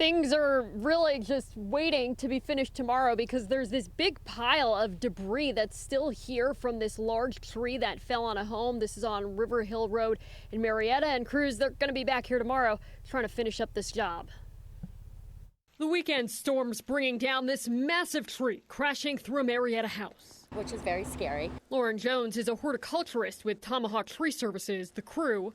Things are really just waiting to be finished tomorrow because there's this big pile of debris that's still here from this large tree that fell on a home. This is on River Hill Road in Marietta, and crews, they're going to be back here tomorrow trying to finish up this job. The weekend storms bringing down this massive tree crashing through a Marietta house, which is very scary. Lauren Jones is a horticulturist with Tomahawk Tree Services. The crew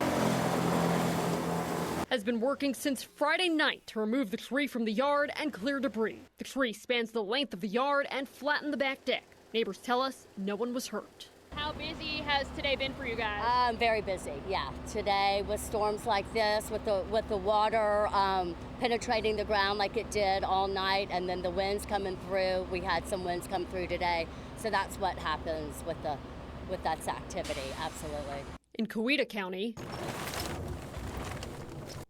has been working since Friday night to remove the tree from the yard and clear debris. The tree spans the length of the yard and flattened the back deck. Neighbors tell us no one was hurt. How busy has today been for you guys? Very busy, yeah. Today with storms like this, with the water penetrating the ground like it did all night, and then the winds coming through. We had some winds come through today, so that's what happens with that activity. Absolutely. In Coweta County,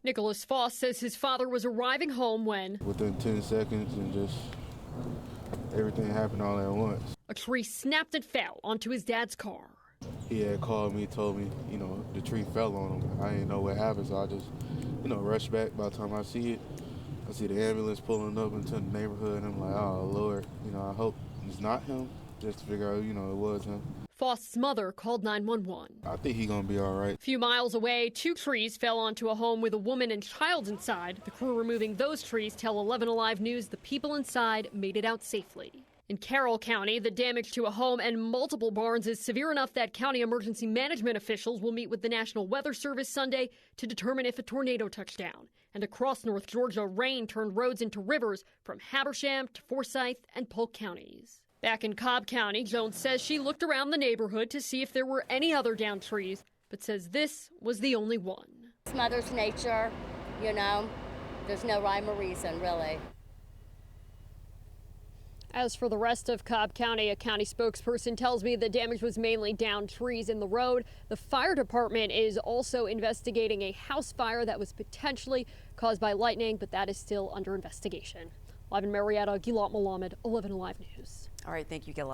Nicholas Foss says his father was arriving home when, within 10 seconds, and just everything happened all at once. A tree snapped and fell onto his dad's car. He had called me, told me, the tree fell on him. I didn't know what happened, so I just, rushed back. By the time I see the ambulance pulling up into the neighborhood, and I'm like, oh, Lord, I hope it's not him, just to figure out, it was him. Foss' mother called 911. I think he's going to be all right. A few miles away, 2 trees fell onto a home with a woman and child inside. The crew removing those trees tell 11 Alive News the people inside made it out safely. In Carroll County, the damage to a home and multiple barns is severe enough that county emergency management officials will meet with the National Weather Service Sunday to determine if a tornado touched down. And across North Georgia, rain turned roads into rivers from Habersham to Forsyth and Polk counties. Back in Cobb County, Jones says she looked around the neighborhood to see if there were any other downed trees, but says this was the only one. It's Mother's nature, there's no rhyme or reason, really. As for the rest of Cobb County, a county spokesperson tells me the damage was mainly downed trees in the road. The fire department is also investigating a house fire that was potentially caused by lightning, but that is still under investigation. Live in Marietta, Gilad Malamed, 11 Alive News. All right, thank you, Gilad.